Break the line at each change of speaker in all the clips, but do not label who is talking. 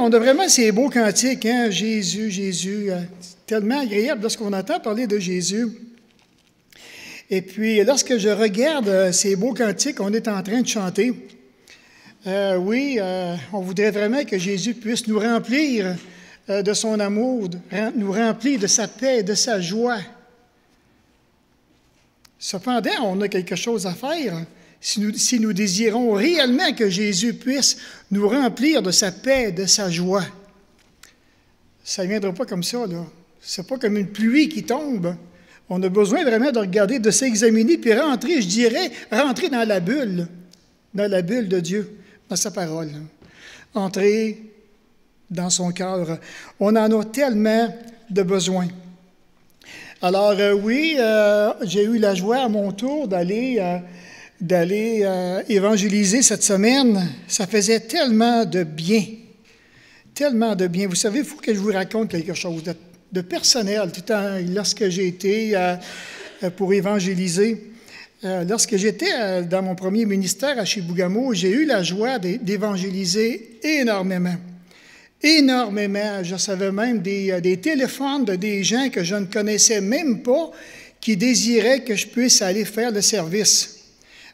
on a vraiment ces beaux cantiques, hein? Jésus, Jésus, tellement agréable lorsqu'on entend parler de Jésus. Et puis, lorsque je regarde ces beaux cantiques qu'on est en train de chanter, on voudrait vraiment que Jésus puisse nous remplir de son amour, nous remplir de sa paix, de sa joie. Cependant, on a quelque chose à faire si nous désirons réellement que Jésus puisse nous remplir de sa paix, de sa joie. Ça ne viendra pas comme ça, là. Ce n'est pas comme une pluie qui tombe. On a besoin vraiment de regarder, de s'examiner, puis rentrer, je dirais, rentrer dans la bulle de Dieu, dans sa parole. Entrer dans son cœur. On en a tellement de besoin. Alors, j'ai eu la joie à mon tour d'aller évangéliser cette semaine. Ça faisait tellement de bien. Tellement de bien. Vous savez, il faut que je vous raconte quelque chose de personnel. Lorsque j'ai été pour évangéliser, lorsque j'étais dans mon premier ministère à Chibougamau, j'ai eu la joie d'évangéliser énormément. Énormément. Je savais même des téléphones de des gens que je ne connaissais même pas qui désiraient que je puisse aller faire le service.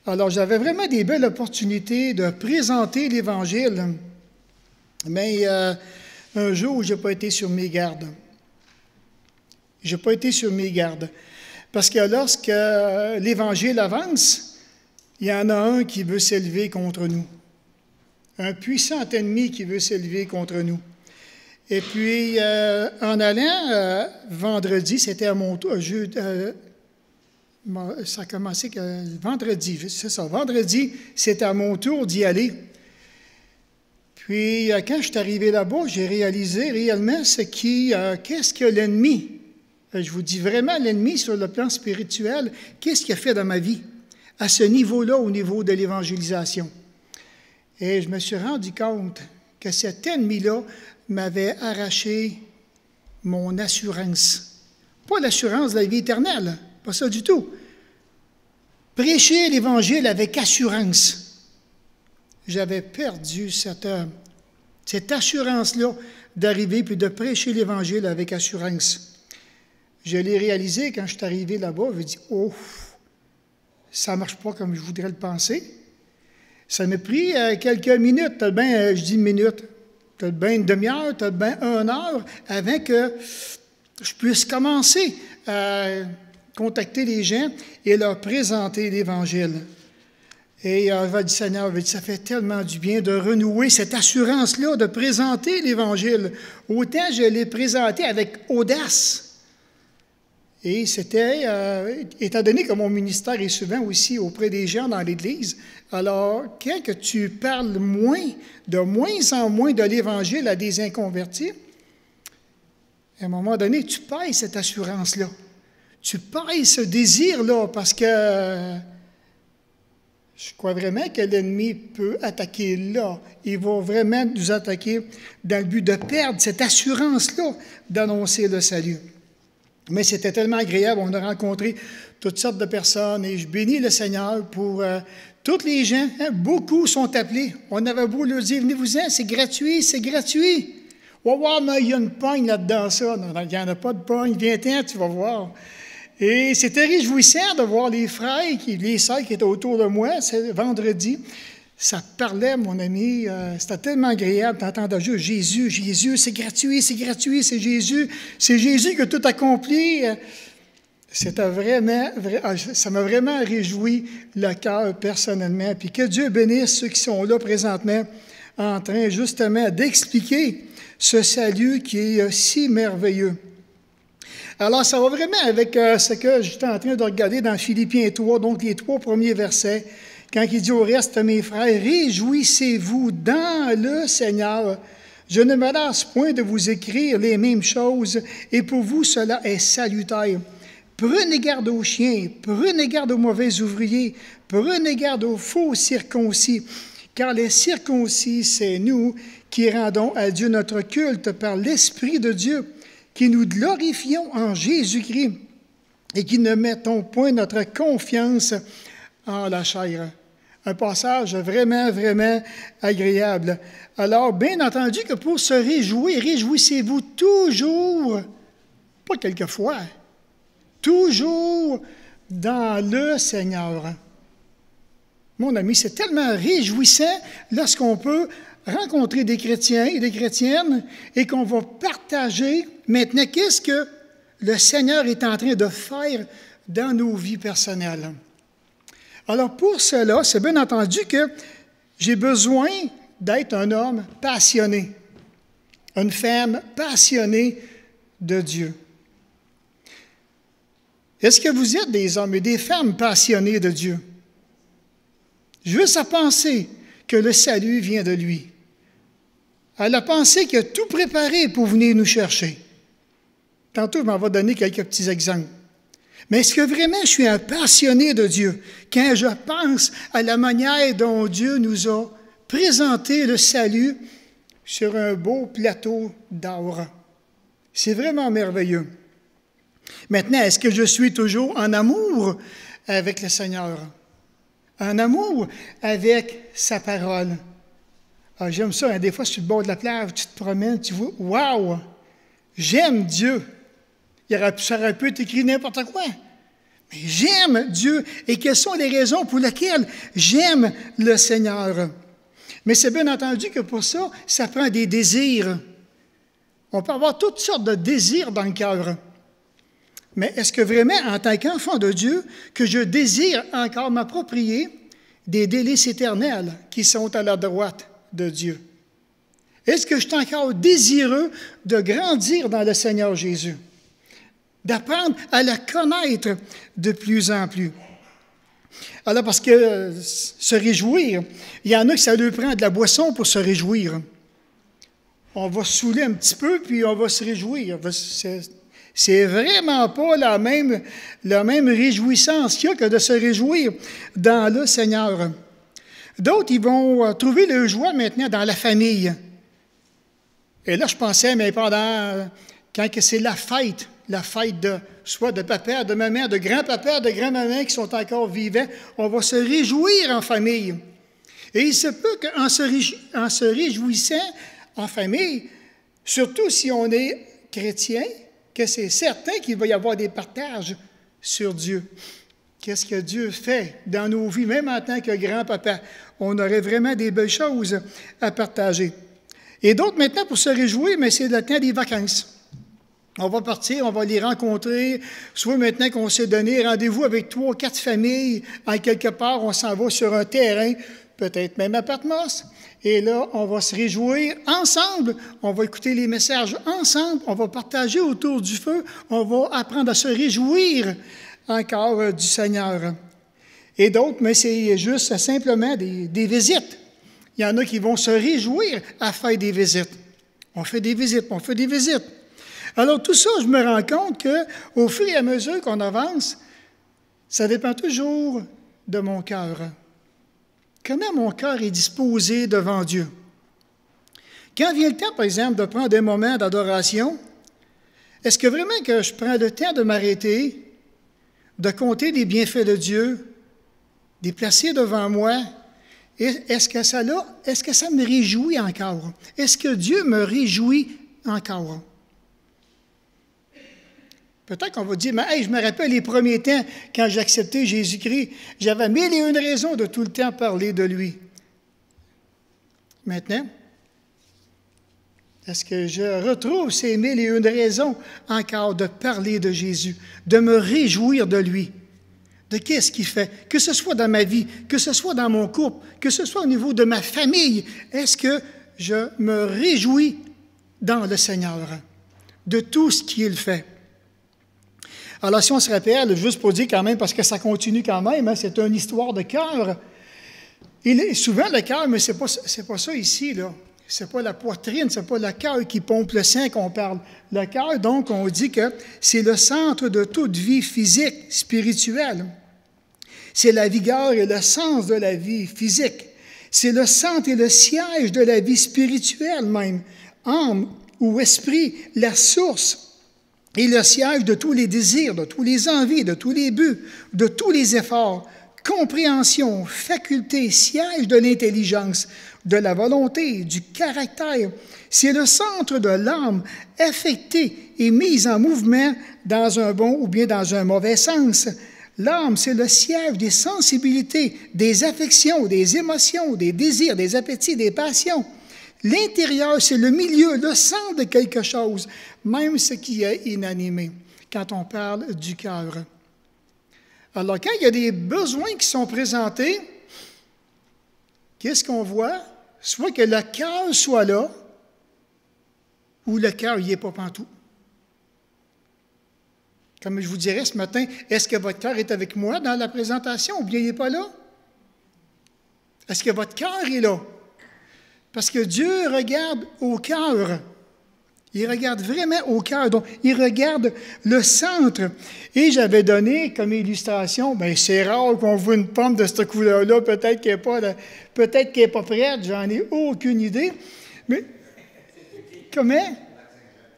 Alors, j'avais vraiment des belles opportunités de présenter l'Évangile. Mais un jour, je n'ai pas été sur mes gardes. Je n'ai pas été sur mes gardes. Parce que lorsque l'Évangile avance, il y en a un qui veut s'élever contre nous. Un puissant ennemi qui veut s'élever contre nous. Et puis, en allant vendredi, c'était à mon tour, ça a commencé vendredi, c'est ça. Vendredi, c'était à mon tour d'y aller. Puis, quand je suis arrivé là-bas, j'ai réalisé réellement qu'est-ce que l'ennemi, je vous dis vraiment l'ennemi sur le plan spirituel, qu'est-ce qu'il a fait dans ma vie, à ce niveau-là, au niveau de l'évangélisation. Et je me suis rendu compte que cet ennemi-là m'avait arraché mon assurance. Pas l'assurance de la vie éternelle, pas ça du tout. Prêcher l'Évangile avec assurance. J'avais perdu cette assurance-là d'arriver puis de prêcher l'Évangile avec assurance. Je l'ai réalisé quand je suis arrivé là-bas. Je me dis, oh, ça ne marche pas comme je voudrais le penser. Ça m'a pris quelques minutes, je dis minutes, peut-être bien une demi-heure, peut-être bien 1 heure, avant que je puisse commencer à contacter les gens et leur présenter l'Évangile. Et je dis, Seigneur, ça fait tellement du bien de renouer cette assurance-là, de présenter l'Évangile. Autant je l'ai présenté avec audace. Et c'était, étant donné que mon ministère est souvent aussi auprès des gens dans l'Église, alors quand que tu parles de moins en moins de l'Évangile à des inconvertis, à un moment donné, tu payes cette assurance-là. Tu payes ce désir-là parce que je crois vraiment que l'ennemi peut attaquer là. Il va vraiment nous attaquer dans le but de perdre cette assurance-là d'annoncer le salut. Mais c'était tellement agréable. On a rencontré toutes sortes de personnes et je bénis le Seigneur pour tous les gens. Hein, beaucoup sont appelés. On avait beau leur dire, venez-vous-en, c'est gratuit, c'est gratuit. Wow, mais il y a une pogne là-dedans, ça. Non, il n'y en a pas de pogne. Viens-t'en, tu vas voir. Et c'était réjouissant de voir les frères, les sœurs qui étaient autour de moi. C'est vendredi. Ça parlait, mon ami, c'était tellement agréable d'entendre Jésus, Jésus, c'est gratuit, c'est Jésus qui a tout accompli. C'était vraiment, ça m'a vraiment réjoui le cœur personnellement. Puis que Dieu bénisse ceux qui sont là présentement en train justement d'expliquer ce salut qui est si merveilleux. Alors, ça va vraiment avec ce que j'étais en train de regarder dans Philippiens 3, donc les 3 premiers versets. Quand il dit au reste, mes frères, réjouissez-vous dans le Seigneur. Je ne me lasse point de vous écrire les mêmes choses, et pour vous cela est salutaire. Prenez garde aux chiens, prenez garde aux mauvais ouvriers, prenez garde aux faux circoncis, car les circoncis, c'est nous qui rendons à Dieu notre culte par l'Esprit de Dieu, qui nous glorifions en Jésus-Christ et qui ne mettons point notre confiance en la chair. Un passage vraiment, vraiment agréable. Alors, bien entendu que pour se réjouir, réjouissez-vous toujours, pas quelquefois, toujours dans le Seigneur. Mon ami, c'est tellement réjouissant lorsqu'on peut rencontrer des chrétiens et des chrétiennes et qu'on va partager maintenant qu'est-ce que le Seigneur est en train de faire dans nos vies personnelles. Alors pour cela, c'est bien entendu que j'ai besoin d'être un homme passionné, une femme passionnée de Dieu. Est-ce que vous êtes des hommes et des femmes passionnés de Dieu? Juste à penser que le salut vient de lui. À la pensée qu'il a tout préparé pour venir nous chercher. Tantôt, je m'en vais donner quelques petits exemples. Mais est-ce que vraiment je suis un passionné de Dieu quand je pense à la manière dont Dieu nous a présenté le salut sur un beau plateau d'or? C'est vraiment merveilleux. Maintenant, est-ce que je suis toujours en amour avec le Seigneur? En amour avec sa parole? Ah, j'aime ça, hein, des fois sur le bord de la plage, tu te promènes, tu vois, waouh, j'aime Dieu. Ça aurait pu être écrit n'importe quoi. Mais j'aime Dieu. Et quelles sont les raisons pour lesquelles j'aime le Seigneur? Mais c'est bien entendu que pour ça, ça prend des désirs. On peut avoir toutes sortes de désirs dans le cœur. Mais est-ce que vraiment, en tant qu'enfant de Dieu, que je désire encore m'approprier des délices éternelles qui sont à la droite de Dieu? Est-ce que je suis encore désireux de grandir dans le Seigneur Jésus? D'apprendre à le connaître de plus en plus. Alors, parce que se réjouir, il y en a qui ça leur prend de la boisson pour se réjouir. On va se saouler un petit peu, puis on va se réjouir. C'est vraiment pas la même réjouissance qu'il y a que de se réjouir dans le Seigneur. D'autres, ils vont trouver leur joie maintenant dans la famille. Et là, je pensais, mais quand c'est la fête soit de papa, de maman, de grand-papa, de grand-maman qui sont encore vivants, on va se réjouir en famille. Et il se peut qu'en se réjouissant en famille, surtout si on est chrétien, que c'est certain qu'il va y avoir des partages sur Dieu. Qu'est-ce que Dieu fait dans nos vies, même en tant que grand-papa? On aurait vraiment des belles choses à partager. Et d'autres, maintenant, pour se réjouir, mais c'est le temps des vacances. On va partir, on va les rencontrer, soit maintenant qu'on s'est donné rendez-vous avec 3 ou 4 familles, en quelque part, on s'en va sur un terrain, peut-être même à Patmos, et là, on va se réjouir ensemble, on va écouter les messages ensemble, on va partager autour du feu, on va apprendre à se réjouir encore du Seigneur. Et d'autres, mais c'est juste simplement des visites. Il y en a qui vont se réjouir à faire des visites. On fait des visites. Alors, tout ça, je me rends compte qu'au fur et à mesure qu'on avance, ça dépend toujours de mon cœur. Comment mon cœur est disposé devant Dieu? Quand vient le temps, par exemple, de prendre des moments d'adoration, est-ce que vraiment que je prends le temps de m'arrêter, de compter les bienfaits de Dieu, de les placer devant moi? Est-ce que ça me réjouit encore? Est-ce que Dieu me réjouit encore? Peut-être qu'on va dire, mais hey, je me rappelle les premiers temps, quand j'ai accepté Jésus-Christ, j'avais 1001 raisons de tout le temps parler de lui. Maintenant, est-ce que je retrouve ces 1001 raisons encore de parler de Jésus, de me réjouir de lui, de qu'est-ce qu'il fait, que ce soit dans ma vie, que ce soit dans mon couple, que ce soit au niveau de ma famille, est-ce que je me réjouis dans le Seigneur de tout ce qu'il fait? Alors, si on se rappelle, juste pour dire quand même, parce que ça continue quand même, hein, c'est une histoire de cœur. Souvent, le cœur, mais c'est pas ça ici, là. C'est pas la poitrine, c'est pas le cœur qui pompe le sang qu'on parle. Le cœur, donc, on dit que c'est le centre de toute vie physique, spirituelle. C'est la vigueur et le sens de la vie physique. C'est le centre et le siège de la vie spirituelle même. Âme ou esprit, la source et le siège de tous les désirs, de tous les envies, de tous les buts, de tous les efforts, compréhension, faculté, siège de l'intelligence, de la volonté, du caractère. C'est le centre de l'âme, affectée et mise en mouvement dans un bon ou bien dans un mauvais sens. L'âme, c'est le siège des sensibilités, des affections, des émotions, des désirs, des appétits, des passions. L'intérieur, c'est le milieu, le centre de quelque chose, même ce qui est inanimé, quand on parle du cœur. Alors, quand il y a des besoins qui sont présentés, qu'est-ce qu'on voit? Soit que le cœur soit là, ou le cœur n'y est pas pantoute. Comme je vous dirais ce matin, est-ce que votre cœur est avec moi dans la présentation ou bien il n'est pas là? Est-ce que votre cœur est là? Parce que Dieu regarde au cœur. Il regarde vraiment au cœur. Donc, il regarde le centre. Et j'avais donné comme illustration, bien, c'est rare qu'on voit une pomme de cette couleur-là. Peut-être qu'elle n'est pas prête. J'en ai aucune idée. Mais, comment?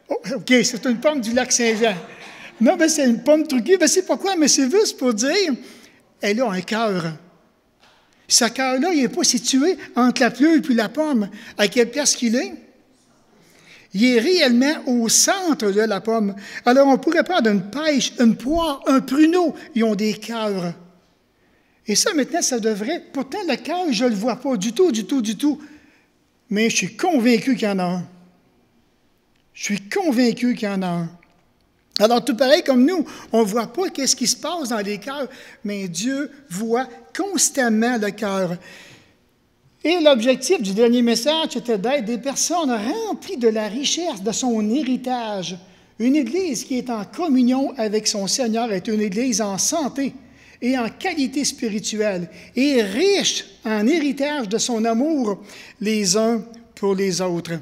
Oh, OK, c'est une pomme du lac Saint-Jean. Non, mais c'est une pomme truquée. Ben, c'est pourquoi? Mais c'est juste pour dire, elle a un cœur. Ce cœur-là, il n'est pas situé entre la fleur et la pomme. À quelle place qu'il est? Il est réellement au centre de la pomme. Alors, on pourrait prendre une pêche, une poire, un pruneau. Ils ont des cœurs. Et ça, maintenant, ça devrait... Pourtant, le cœur, je ne le vois pas du tout, du tout, du tout. Mais je suis convaincu qu'il y en a un. Je suis convaincu qu'il y en a un. Alors, tout pareil comme nous, on ne voit pas qu'est-ce qui se passe dans les cœurs, mais Dieu voit constamment le cœur. Et l'objectif du dernier message, c'était d'être des personnes remplies de la richesse de son héritage. Une Église qui est en communion avec son Seigneur est une Église en santé et en qualité spirituelle et riche en héritage de son amour les uns pour les autres.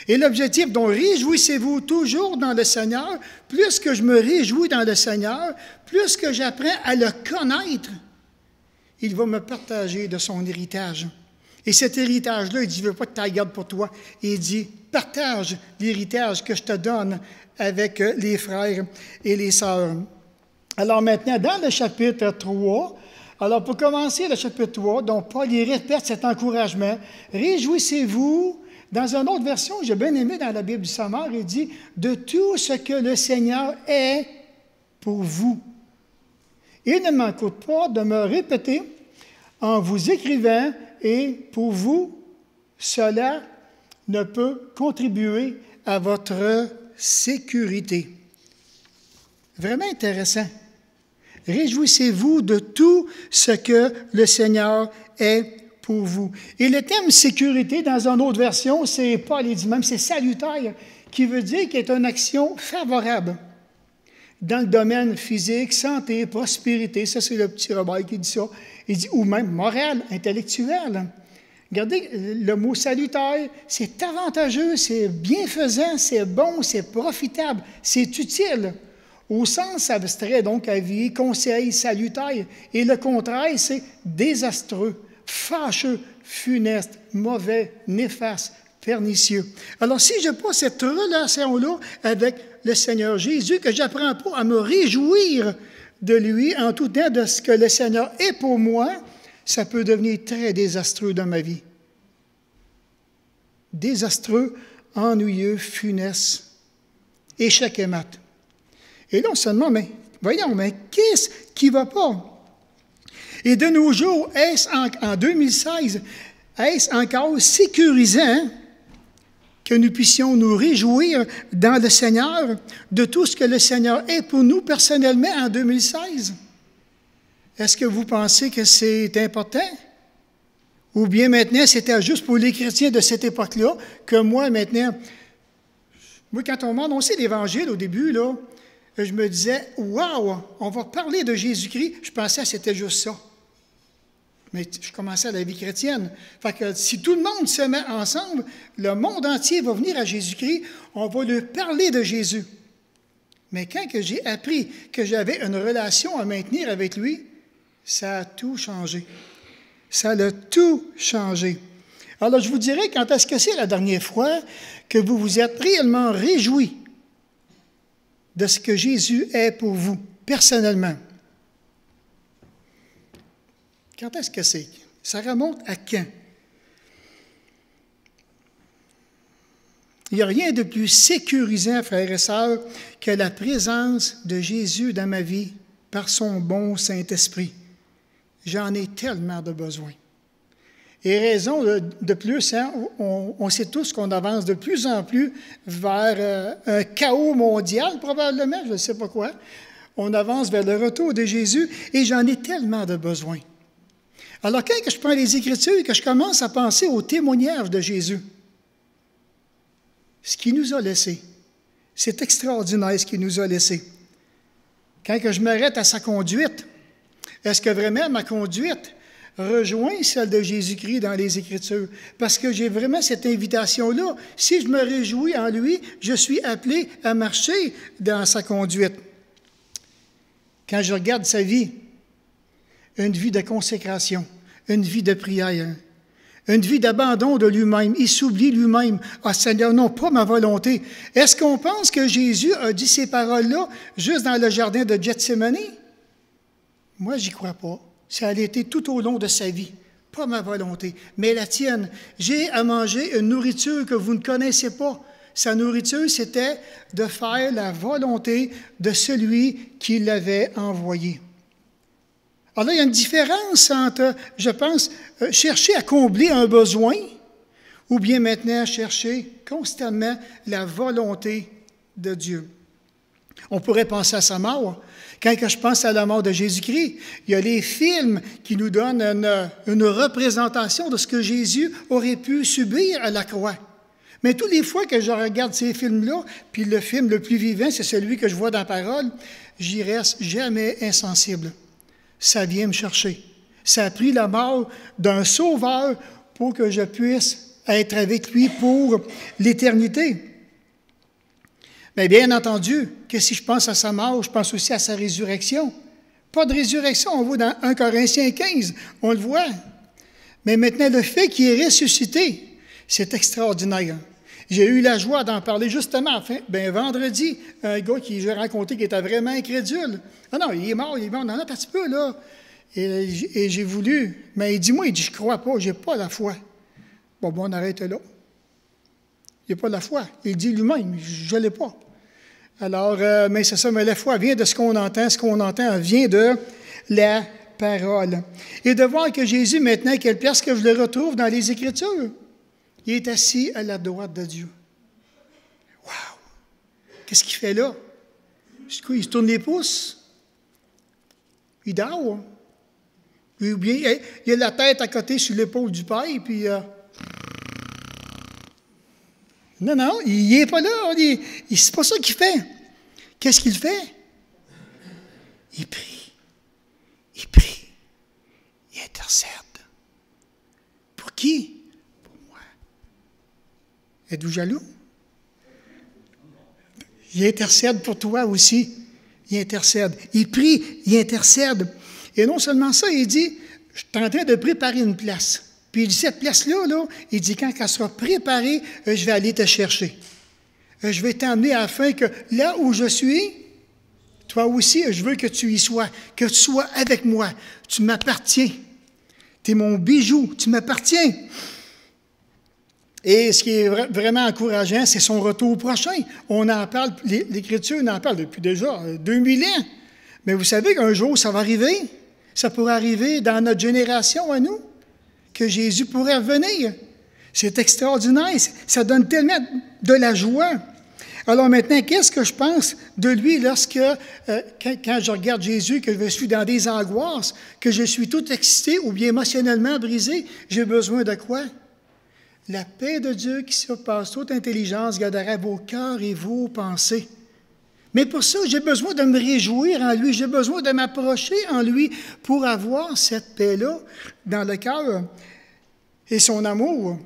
Et l'objectif, donc, réjouissez-vous toujours dans le Seigneur. Plus que je me réjouis dans le Seigneur, plus que j'apprends à le connaître, il va me partager de son héritage. Et cet héritage-là, il dit, je ne veux pas que tu la gardes pour toi. Il dit, partage l'héritage que je te donne avec les frères et les sœurs. Alors maintenant, dans le chapitre 3, alors pour commencer le chapitre 3, donc Paul il répète cet encouragement. Réjouissez-vous. Dans une autre version, j'ai bien aimé dans la Bible du Sommaire, il dit « de tout ce que le Seigneur est pour vous ». Il ne m'en coûte pas de me répéter en vous écrivant et pour vous, cela ne peut contribuer à votre sécurité. Vraiment intéressant. Réjouissez-vous de tout ce que le Seigneur est pour vous. Et le thème sécurité, dans une autre version, c'est pas les dit même, c'est salutaire, qui veut dire qu'il est une action favorable dans le domaine physique, santé, prospérité. Ça, c'est le petit Robert qui dit ça. Il dit, ou même moral, intellectuel. Regardez, le mot salutaire, c'est avantageux, c'est bienfaisant, c'est bon, c'est profitable, c'est utile. Au sens abstrait, donc, avis, conseil, salutaire. Et le contraire, c'est désastreux, fâcheux, funeste, mauvais, néfaste, pernicieux. Alors, si je n'ai pas cette relation-là avec le Seigneur Jésus, que je n'apprends pas à me réjouir de lui en tout temps de ce que le Seigneur est pour moi, ça peut devenir très désastreux dans ma vie. Désastreux, ennuyeux, funeste, échec et mat. Et là, on se demande, mais voyons, mais qu'est-ce qui ne va pas? Et de nos jours, en 2016, est-ce encore sécurisant que nous puissions nous réjouir dans le Seigneur de tout ce que le Seigneur est pour nous personnellement en 2016? Est-ce que vous pensez que c'est important? Ou bien maintenant, c'était juste pour les chrétiens de cette époque-là, que moi, maintenant, quand on m'a annoncé l'Évangile au début, là, je me disais, « Wow, on va parler de Jésus-Christ. » Je pensais que c'était juste ça. Mais je commençais à la vie chrétienne. Fait que si tout le monde se met ensemble, le monde entier va venir à Jésus-Christ, on va lui parler de Jésus. Mais quand que j'ai appris que j'avais une relation à maintenir avec lui, ça a tout changé. Ça a tout changé. Alors, je vous dirais, quand est-ce que c'est la dernière fois que vous vous êtes réellement réjouis de ce que Jésus est pour vous, personnellement? Quand est-ce que c'est? Ça remonte à quand? Il n'y a rien de plus sécurisant, frères et sœurs, que la présence de Jésus dans ma vie par son bon Saint-Esprit. J'en ai tellement de besoin. Et raison de plus, hein, on sait tous qu'on avance de plus en plus vers un chaos mondial, probablement, je ne sais pas quoi. On avance vers le retour de Jésus et j'en ai tellement de besoin. Alors, quand je prends les Écritures et que je commence à penser au témoignage de Jésus, ce qu'il nous a laissé, c'est extraordinaire ce qu'il nous a laissé. Quand je m'arrête à sa conduite, est-ce que vraiment ma conduite rejoint celle de Jésus-Christ dans les Écritures? Parce que j'ai vraiment cette invitation-là. Si je me réjouis en lui, je suis appelé à marcher dans sa conduite. Quand je regarde sa vie, une vie de consécration, une vie de prière, une vie d'abandon de lui-même. Il s'oublie lui-même. « Ah, Seigneur, non, pas ma volonté. » Est-ce qu'on pense que Jésus a dit ces paroles-là juste dans le jardin de Gethsémani? Moi, j'y crois pas. Ça a été tout au long de sa vie. Pas ma volonté, mais la tienne. J'ai à manger une nourriture que vous ne connaissez pas. Sa nourriture, c'était de faire la volonté de celui qui l'avait envoyé. Alors là, il y a une différence entre, je pense, chercher à combler un besoin ou bien maintenant chercher constamment la volonté de Dieu. On pourrait penser à sa mort. Quand je pense à la mort de Jésus-Christ, il y a les films qui nous donnent une représentation de ce que Jésus aurait pu subir à la croix. Mais toutes les fois que je regarde ces films-là, puis le film le plus vivant, c'est celui que je vois dans la parole, j'y reste jamais insensible. Ça vient me chercher. Ça a pris la mort d'un sauveur pour que je puisse être avec lui pour l'éternité. Mais bien entendu, que si je pense à sa mort, je pense aussi à sa résurrection. Pas de résurrection, on voit dans 1 Corinthiens 15, on le voit. Mais maintenant, le fait qu'il est ressuscité, c'est extraordinaire. J'ai eu la joie d'en parler justement, vendredi, un gars qui j'ai rencontré qui était vraiment incrédule. Ah non, il est mort, non, un petit peu, là. Et j'ai voulu, mais il dit, moi, je crois pas, j'ai pas la foi. Bon, on arrête là. Il n'a pas la foi. Il dit lui-même, je ne l'ai pas. Alors, mais c'est ça, mais la foi vient de ce qu'on entend vient de la parole. Et de voir que Jésus, maintenant, quelle place que je le retrouve dans les Écritures, il est assis à la droite de Dieu. Wow! Qu'est-ce qu'il fait là? Il se tourne les pouces. Il dort. Ou bien, il a la tête à côté sur l'épaule du Père, puis... Non, il n'est pas là. C'est pas ça qu'il fait. Qu'est-ce qu'il fait? Il prie. Il prie. Il intercède. Pour qui? Pour moi. Êtes-vous jaloux? Il intercède pour toi aussi. Il intercède. Il prie, il intercède. Et non seulement ça, il dit, je suis en train de préparer une place. Puis il dit, cette place-là, il dit, quand elle sera préparée, je vais aller te chercher. Je vais t'emmener afin que là où je suis, toi aussi, je veux que tu y sois, que tu sois avec moi. Tu m'appartiens. Tu es mon bijou, tu m'appartiens. Et ce qui est vraiment encourageant, c'est son retour prochain. On en parle, l'Écriture en parle depuis déjà 2000 ans. Mais vous savez qu'un jour, ça va arriver. Ça pourrait arriver dans notre génération à nous, que Jésus pourrait revenir. C'est extraordinaire. Ça donne tellement de la joie. Alors maintenant, qu'est-ce que je pense de lui lorsque, quand je regarde Jésus, que je suis dans des angoisses, que je suis tout excité ou bien émotionnellement brisé, j'ai besoin de quoi? La paix de Dieu qui surpasse toute intelligence gardera vos cœurs et vos pensées. Mais pour ça, j'ai besoin de me réjouir en lui, j'ai besoin de m'approcher en lui pour avoir cette paix-là dans le cœur et son amour.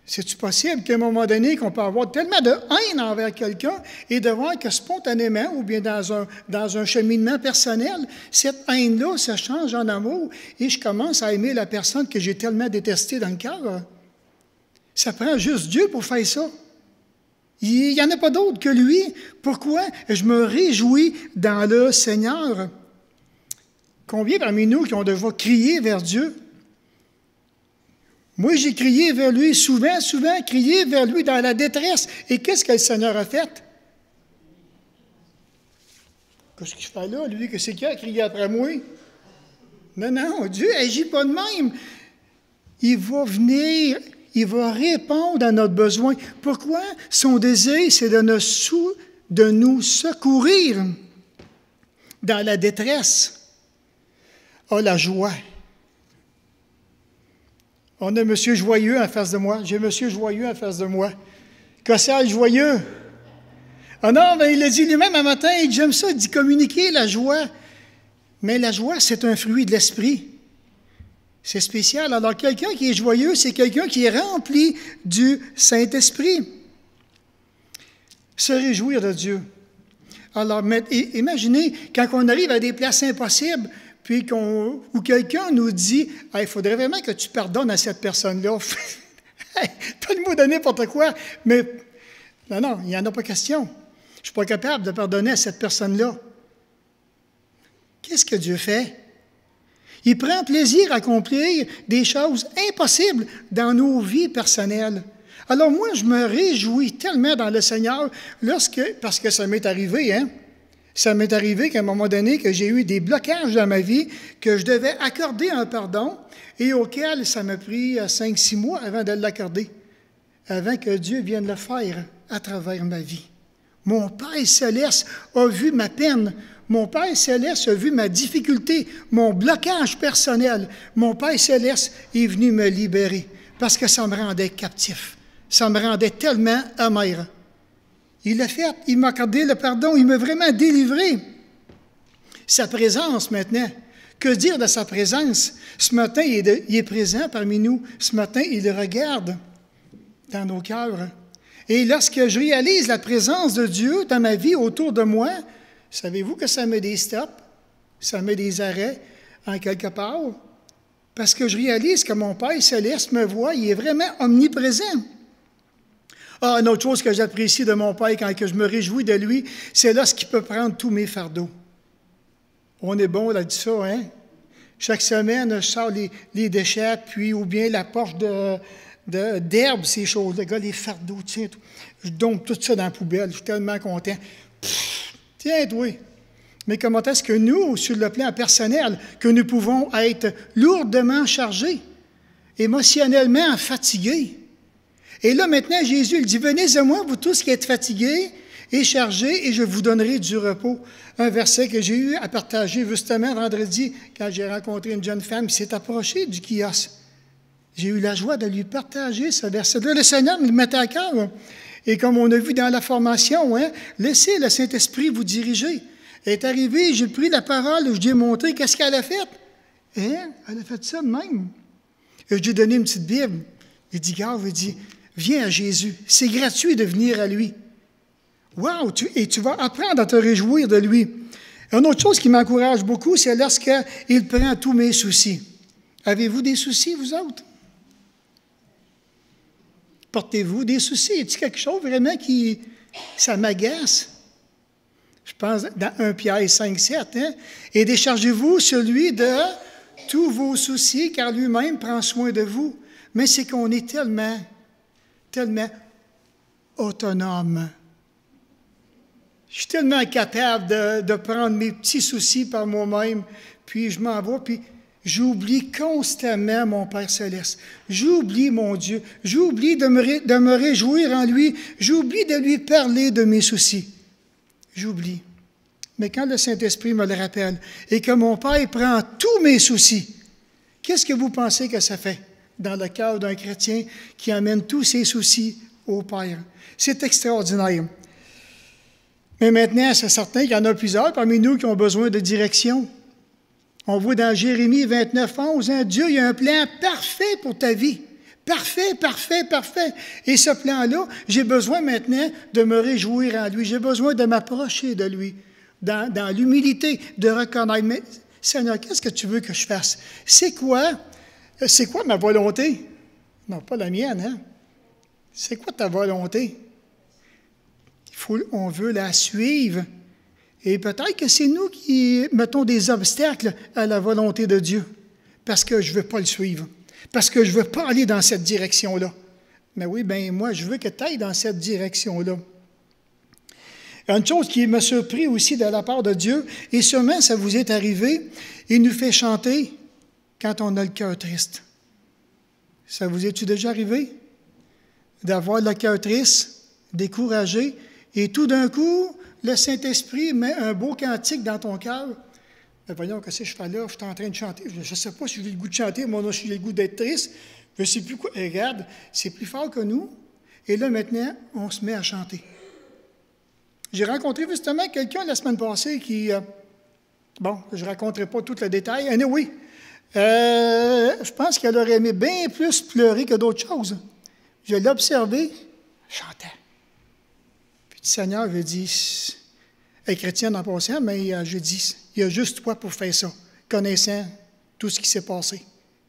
C'est-tu possible qu'à un moment donné, qu'on peut avoir tellement de haine envers quelqu'un et de voir que spontanément, ou bien dans un cheminement personnel, cette haine-là se change en amour et je commence à aimer la personne que j'ai tellement détestée dans le cœur? Ça prend juste Dieu pour faire ça. Il n'y en a pas d'autre que lui. Pourquoi? Je me réjouis dans le Seigneur. Combien parmi nous qui ont devoir crier vers Dieu? Moi, j'ai crié vers lui souvent, crié vers lui dans la détresse. Et qu'est-ce que le Seigneur a fait? Qu'est-ce qu'il fait là, lui? Que c'est qui a crié après moi? Non, Dieu n'agit pas de même. Il va venir, il va répondre à notre besoin. Pourquoi? Son désir, c'est de nous secourir dans la détresse. Ah, la joie. On a M. Joyeux en face de moi. J'ai M. Joyeux en face de moi. Cossal Joyeux. Ah non, mais il a dit lui-même un matin, il dit, j'aime ça, il dit communiquer la joie. Mais la joie, c'est un fruit de l'esprit. C'est spécial. Alors, quelqu'un qui est joyeux, c'est quelqu'un qui est rempli du Saint-Esprit. Se réjouir de Dieu. Alors, imaginez, quand on arrive à des places impossibles, puis où quelqu'un nous dit « Il faudrait vraiment que tu pardonnes à cette personne-là. » Pas le mot de n'importe quoi, mais non, il n'y en a pas question. Je ne suis pas capable de pardonner à cette personne-là. Qu'est-ce que Dieu fait? Il prend plaisir à accomplir des choses impossibles dans nos vies personnelles. Alors moi, je me réjouis tellement dans le Seigneur parce que ça m'est arrivé, hein? Ça m'est arrivé qu'à un moment donné, que j'ai eu des blocages dans ma vie, que je devais accorder un pardon, et auquel ça m'a pris 5-6 mois avant de l'accorder, avant que Dieu vienne le faire à travers ma vie. Mon Père céleste a vu ma peine. Mon Père céleste a vu ma difficulté, mon blocage personnel. Mon Père céleste est venu me libérer parce que ça me rendait captif. Ça me rendait tellement amer. Il l'a fait, il m'a accordé le pardon, il m'a vraiment délivré. Sa présence maintenant, que dire de sa présence? Ce matin, il est présent parmi nous. Ce matin, il regarde dans nos cœurs. Et lorsque je réalise la présence de Dieu dans ma vie, autour de moi, savez-vous que ça met des stops? Ça met des arrêts en quelque part? Parce que je réalise que mon Père céleste me voit, il est vraiment omniprésent. Ah, une autre chose que j'apprécie de mon Père quand je me réjouis de lui, c'est lorsqu'il peut prendre tous mes fardeaux. On est bon là-dessus, ça, hein? Chaque semaine, je sors les déchets, puis ou bien la poche d'herbe, ces choses. Le gars, les fardeaux, tiens, je dompe tout ça dans la poubelle. Je suis tellement content. Tiens, toi. Mais comment est-ce que nous, sur le plan personnel, que nous pouvons être lourdement chargés, émotionnellement fatigués? Et là, maintenant, Jésus, il dit, « Venez à moi, vous tous qui êtes fatigués et chargés, et je vous donnerai du repos. » Un verset que j'ai eu à partager justement vendredi, quand j'ai rencontré une jeune femme qui s'est approchée du kiosque. J'ai eu la joie de lui partager ce verset-là. Le Seigneur me le mettait à cœur. Et comme on a vu dans la formation, hein, laissez le Saint-Esprit vous diriger. Elle est arrivée, j'ai pris la parole, je lui ai montré qu'est-ce qu'elle a fait. Hein? Elle a fait ça de même. Et je lui ai donné une petite Bible. Il dit, gars, il dit, viens à Jésus. C'est gratuit de venir à lui. Wow! Et tu vas apprendre à te réjouir de lui. Une autre chose qui m'encourage beaucoup, c'est lorsqu'il prend tous mes soucis. Avez-vous des soucis, vous autres? Portez-vous des soucis? Est-ce quelque chose vraiment qui... ça m'agace? Je pense dans 1 Pierre 5, 7. Hein? Et déchargez-vous celui de tous vos soucis, car lui-même prend soin de vous. Mais c'est qu'on est tellement autonome. Je suis tellement capable de prendre mes petits soucis par moi-même, puis je m'en vais, puis j'oublie constamment mon Père céleste. J'oublie mon Dieu. J'oublie de me réjouir en lui. J'oublie de lui parler de mes soucis. J'oublie. Mais quand le Saint-Esprit me le rappelle et que mon Père prend tous mes soucis, qu'est-ce que vous pensez que ça fait dans le cœur d'un chrétien qui amène tous ses soucis au Père? C'est extraordinaire. Mais maintenant, c'est certain qu'il y en a plusieurs parmi nous qui ont besoin de direction. On voit dans Jérémie 29, 11, hein, Dieu, il a un plan parfait pour ta vie. Parfait, parfait, parfait. Et ce plan-là, j'ai besoin maintenant de me réjouir en lui. J'ai besoin de m'approcher de lui, dans l'humilité, de reconnaître. Mais Seigneur, qu'est-ce que tu veux que je fasse? C'est quoi ma volonté? Non, pas la mienne, hein? C'est quoi ta volonté? On veut la suivre Et peut-être que c'est nous qui mettons des obstacles à la volonté de Dieu, parce que je ne veux pas le suivre, parce que je ne veux pas aller dans cette direction-là. Mais oui, bien moi, je veux que tu ailles dans cette direction-là. Une chose qui m'a surpris aussi de la part de Dieu, et sûrement ça vous est arrivé, il nous fait chanter quand on a le cœur triste. Ça vous est-tu déjà arrivé? D'avoir le cœur triste, découragé, et tout d'un coup, le Saint-Esprit met un beau cantique dans ton cœur. Ben voyons, qu'est-ce que je fais là? Je suis en train de chanter. Je ne sais pas si j'ai le goût de chanter, moi, j'ai le goût d'être triste. Je ne sais plus quoi. Et regarde, c'est plus fort que nous. Et là, maintenant, on se met à chanter. J'ai rencontré justement quelqu'un la semaine passée qui... bon, je ne raconterai pas tout le détail. Anyway, je pense qu'elle aurait aimé bien plus pleurer que d'autres choses. Je l'ai observé, chantait. Puis le Seigneur lui dit, elle est chrétienne en passant, mais je dis, il y a juste toi pour faire ça, connaissant tout ce qui s'est passé.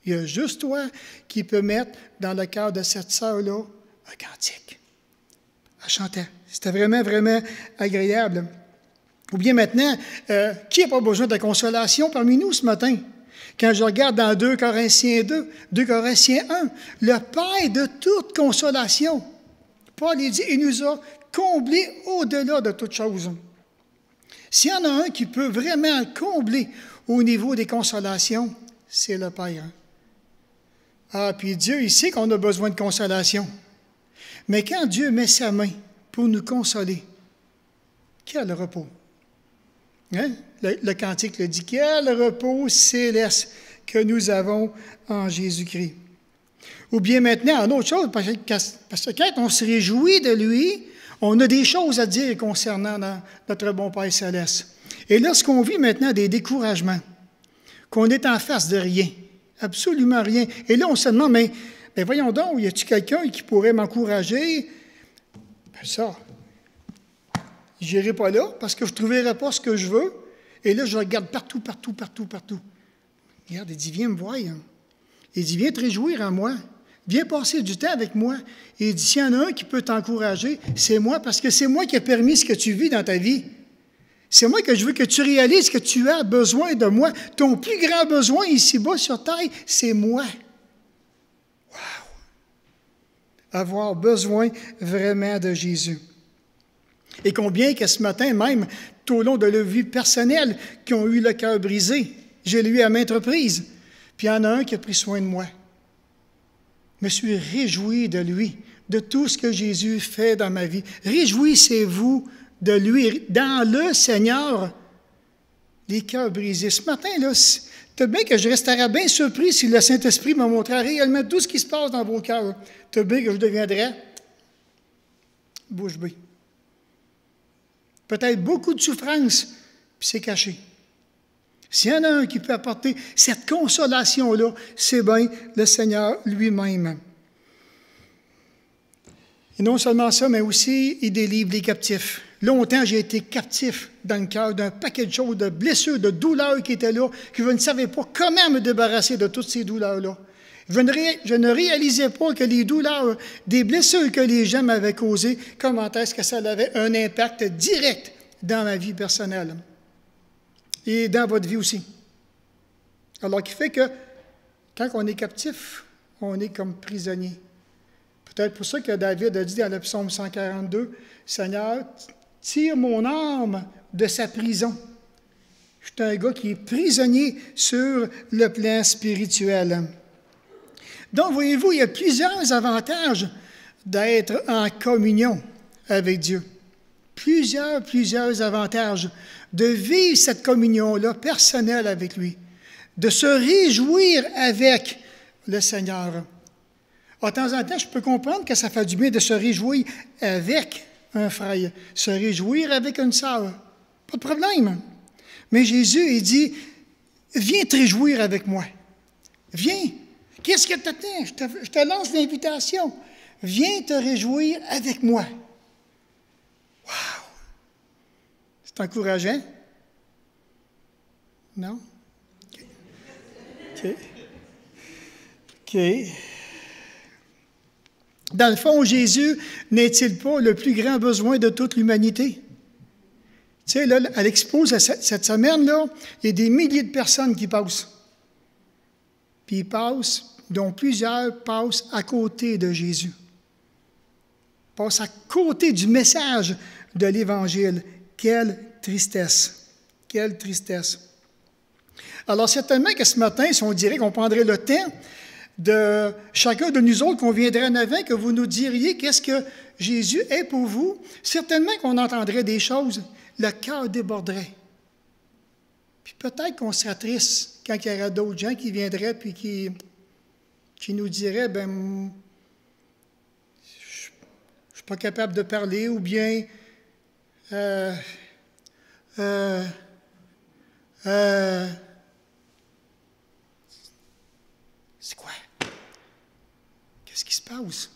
Il y a juste toi qui peux mettre dans le cœur de cette sœur-là un cantique. Elle chantait. C'était vraiment, vraiment agréable. Ou bien maintenant, qui n'a pas besoin de consolation parmi nous ce matin? Quand je regarde dans 2 Corinthiens 1, le Père de toute consolation, Paul dit, il nous a comblés au-delà de toute chose. S'il y en a un qui peut vraiment combler au niveau des consolations, c'est le Père. Ah, puis Dieu, il sait qu'on a besoin de consolation. Mais quand Dieu met sa main pour nous consoler, quel repos! Hein? Le cantique le dit, quel repos céleste que nous avons en Jésus-Christ. Ou bien maintenant, en autre chose, parce que quand on se réjouit de lui, on a des choses à dire concernant notre bon Père céleste. Et lorsqu'on vit maintenant des découragements, qu'on est en face de rien, absolument rien, et là on se demande, mais voyons donc, y a-t-il quelqu'un qui pourrait m'encourager? Ben ça, je n'irai pas là parce que je ne trouverai pas ce que je veux. Et là, je regarde partout. Regarde, il dit, viens me voir. Il dit, viens te réjouir en moi. Viens passer du temps avec moi. Et il dit, s'il y en a un qui peut t'encourager, c'est moi, parce que c'est moi qui ai permis ce que tu vis dans ta vie. C'est moi que je veux que tu réalises que tu as besoin de moi. Ton plus grand besoin ici-bas sur terre, c'est moi. Wow! Avoir besoin vraiment de Jésus. Et combien que ce matin même, tout au long de leur vie personnelle, qui ont eu le cœur brisé, je l'ai eu à maintes reprises. Puis il y en a un qui a pris soin de moi. Je me suis réjoui de lui, de tout ce que Jésus fait dans ma vie. Réjouissez-vous de lui, dans le Seigneur, les cœurs brisés. Ce matin, là, peut-être bien que je resterais bien surpris si le Saint-Esprit me montrait réellement tout ce qui se passe dans vos cœurs. Peut-être bien que je deviendrais bouche bée. Peut-être beaucoup de souffrance, puis c'est caché. S'il y en a un qui peut apporter cette consolation-là, c'est bien le Seigneur lui-même. Et non seulement ça, mais aussi, il délivre les captifs. Longtemps, j'ai été captif dans le cœur d'un paquet de choses, de blessures, de douleurs qui étaient là, que je ne savais pas comment me débarrasser de toutes ces douleurs-là. Je ne réalisais pas que les douleurs, des blessures que les gens m'avaient causées, comment est-ce que ça avait un impact direct dans ma vie personnelle et dans votre vie aussi. Alors, qui fait que quand on est captif, on est comme prisonnier. Peut-être pour ça que David a dit dans le psaume 142, « Seigneur, tire mon âme de sa prison. » Je suis un gars qui est prisonnier sur le plan spirituel. Donc, voyez-vous, il y a plusieurs avantages d'être en communion avec Dieu. Plusieurs avantages de vivre cette communion-là personnelle avec lui, de se réjouir avec le Seigneur. De temps en temps, je peux comprendre que ça fait du bien de se réjouir avec un frère, se réjouir avec une sœur. Pas de problème. Mais Jésus, il dit, viens te réjouir avec moi. Viens. Qu'est-ce que tu attends? Je te lance l'invitation. Viens te réjouir avec moi. Wow! C'est encourageant? Non? OK. Dans le fond, Jésus n'est-il pas le plus grand besoin de toute l'humanité? Tu sais, là, à l'expo, cette semaine-là, il y a des milliers de personnes qui passent. Puis ils passent, dont plusieurs passent à côté de Jésus. Passent à côté du message de l'Évangile. Quelle tristesse! Quelle tristesse! Alors certainement que ce matin, si on dirait qu'on prendrait le temps de chacun de nous autres, qu'on viendrait en avant, que vous nous diriez qu'est-ce que Jésus est pour vous, certainement qu'on entendrait des choses, le cœur déborderait. Puis peut-être qu'on serait triste quand il y aurait d'autres gens qui viendraient puis qui nous diraient, ben, je suis pas capable de parler, ou bien, c'est quoi? Qu'est-ce qui se passe?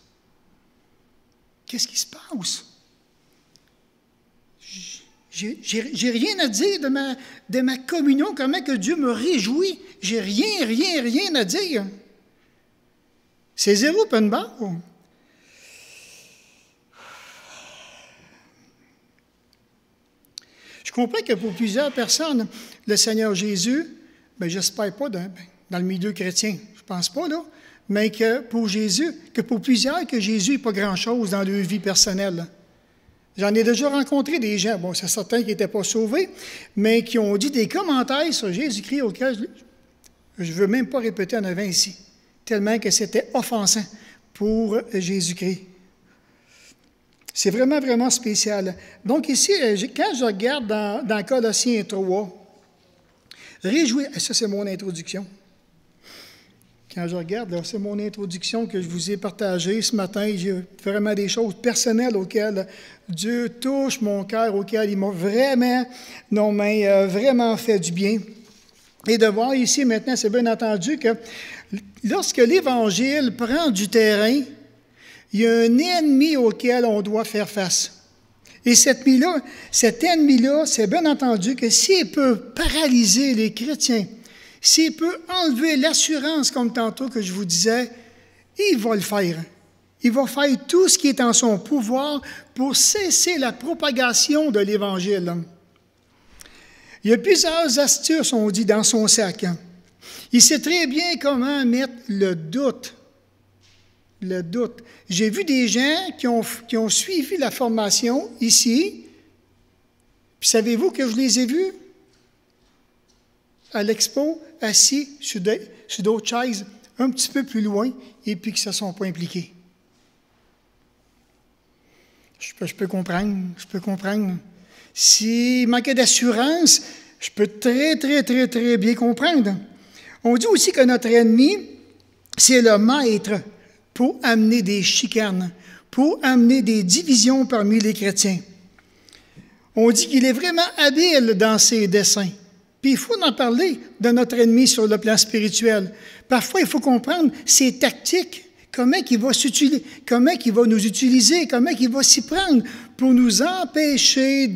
Qu'est-ce qui se passe? J'ai rien à dire de ma communion, comment que Dieu me réjouit. J'ai rien à dire. C'est zéro open bar. Je comprends que pour plusieurs personnes, le Seigneur Jésus, bien, j'espère pas dans le milieu chrétien, je pense pas, là, mais que pour Jésus, que pour plusieurs, que Jésus n'est pas grand-chose dans leur vie personnelle. J'en ai déjà rencontré des gens, bon, c'est certains qui n'étaient pas sauvés, mais qui ont dit des commentaires sur Jésus-Christ auxquels je ne veux même pas répéter en avant ici, tellement que c'était offensant pour Jésus-Christ. C'est vraiment, vraiment spécial. Donc ici, quand je regarde dans Colossiens 3, ça c'est mon introduction. Quand je regarde, là, c'est mon introduction que je vous ai partagée ce matin. J'ai vraiment des choses personnelles auxquelles Dieu touche mon cœur, auxquelles il m'a vraiment, vraiment fait du bien. Et de voir ici maintenant, c'est bien entendu que lorsque l'Évangile prend du terrain, il y a un ennemi auquel on doit faire face. Et cet ennemi-là, c'est bien entendu que s'il peut paralyser les chrétiens, s'il peut enlever l'assurance, comme tantôt que je vous disais, il va le faire. Il va faire tout ce qui est en son pouvoir pour cesser la propagation de l'Évangile. Il y a plusieurs astuces, on dit, dans son sac. Il sait très bien comment mettre le doute. Le doute. J'ai vu des gens qui ont suivi la formation ici, puis savez-vous que je les ai vus à l'expo, assis sur d'autres chaises, un petit peu plus loin, et puis qui ne se sont pas impliqués. Je peux comprendre. S'il manquait d'assurance, je peux très bien comprendre. On dit aussi que notre ennemi, c'est le maître pour amener des chicanes, pour amener des divisions parmi les chrétiens. On dit qu'il est vraiment habile dans ses desseins. Puis il faut en parler de notre ennemi sur le plan spirituel. Parfois, il faut comprendre ses tactiques, comment il va nous utiliser, comment il va s'y prendre pour nous empêcher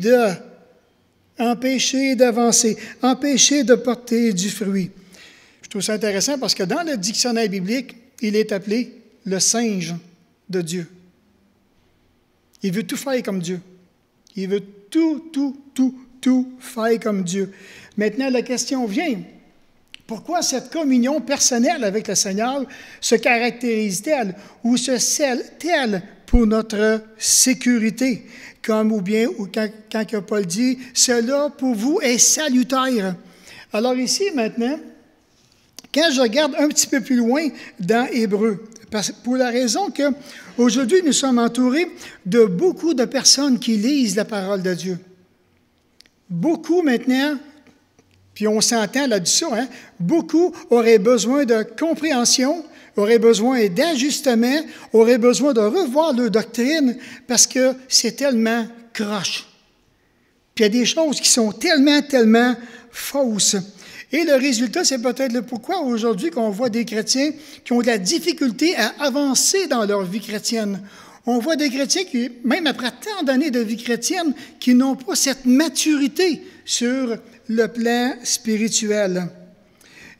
d'avancer, empêcher de porter du fruit. Je trouve ça intéressant parce que dans le dictionnaire biblique, il est appelé le singe de Dieu. Il veut tout faire comme Dieu. Il veut tout faire comme Dieu. Maintenant, la question vient, pourquoi cette communion personnelle avec le Seigneur se caractérise-t-elle ou se scelle-t-elle pour notre sécurité? Quand Paul dit, cela pour vous est salutaire. Alors ici, maintenant, quand je regarde un petit peu plus loin dans Hébreux, pour la raison qu'aujourd'hui, nous sommes entourés de beaucoup de personnes qui lisent la parole de Dieu. Beaucoup maintenant, puis on s'entend là-dessus, beaucoup auraient besoin de compréhension, auraient besoin d'ajustement, auraient besoin de revoir leur doctrine parce que c'est tellement croche. Puis il y a des choses qui sont tellement fausses. Et le résultat, c'est peut-être le pourquoi aujourd'hui qu'on voit des chrétiens qui ont de la difficulté à avancer dans leur vie chrétienne. On voit des chrétiens qui, même après tant d'années de vie chrétienne, qui n'ont pas cette maturité sur le plan spirituel.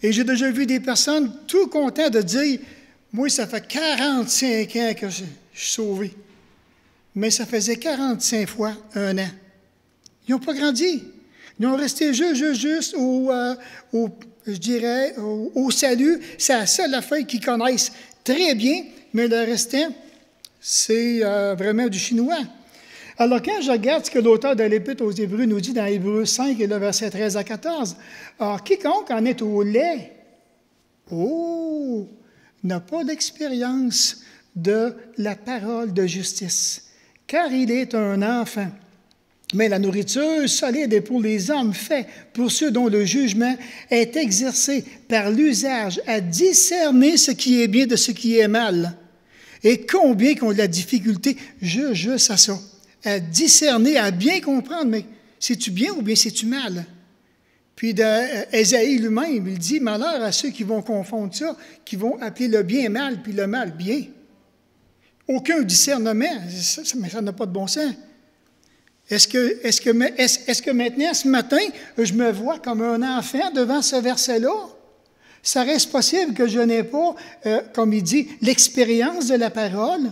Et j'ai déjà vu des personnes tout contentes de dire, moi, ça fait 45 ans que je suis sauvé. Mais ça faisait 45 fois un an. Ils n'ont pas grandi. Ils ont resté juste je dirais, au salut. C'est la seule affaire qu'ils connaissent très bien, mais le restant, c'est vraiment du chinois. Alors, quand je regarde ce que l'auteur de l'Épître aux Hébreux nous dit dans Hébreux 5 et le verset 13 à 14, alors, quiconque en est au lait, n'a pas d'expérience de la parole de justice, car il est un enfant. Mais la nourriture solide est pour les hommes faits, pour ceux dont le jugement est exercé par l'usage à discerner ce qui est bien de ce qui est mal. Et combien qu'on a de la difficulté juste à ça, à discerner, à bien comprendre, mais c'est-tu bien ou bien c'est-tu mal? Puis Ésaïe lui-même, il dit, malheur à ceux qui vont confondre ça, qui vont appeler le bien mal, puis le mal bien. Aucun discernement, mais ça n'a pas de bon sens. Est-ce que maintenant, ce matin, je me vois comme un enfant devant ce verset-là? Ça reste possible que je n'ai pas, comme il dit, l'expérience de la parole?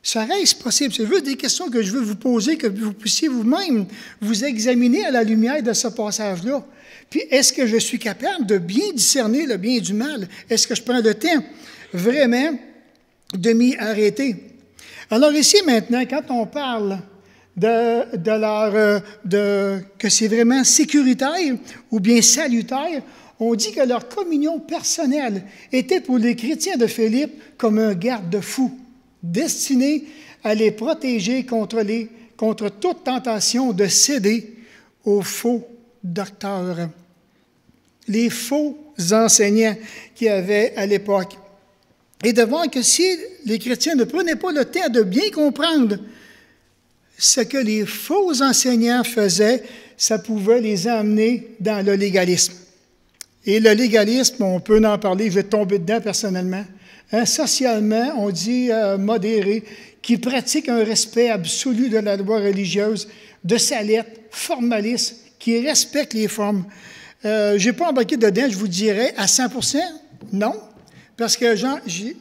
Ça reste possible. C'est juste des questions que je veux vous poser, que vous puissiez vous-même vous examiner à la lumière de ce passage-là. Puis, est-ce que je suis capable de bien discerner le bien du mal? Est-ce que je prends le temps vraiment de m'y arrêter? Alors ici, maintenant, quand on parle que c'est vraiment sécuritaire ou bien salutaire, on dit que leur communion personnelle était pour les chrétiens de Philippe comme un garde-fou, destiné à les protéger contre toute tentation de céder aux faux docteurs, les faux enseignants qu'il y avait à l'époque. Et de voir que si les chrétiens ne prenaient pas le temps de bien comprendre ce que les faux enseignants faisaient, ça pouvait les amener dans le légalisme. Et le légalisme, on peut en parler, je vais tomber dedans personnellement. Socialement, on dit modéré, qui pratique un respect absolu de la loi religieuse, de sa lettre, formaliste, qui respecte les formes. Je n'ai pas embarqué dedans, je vous dirais, à 100%, non. Parce que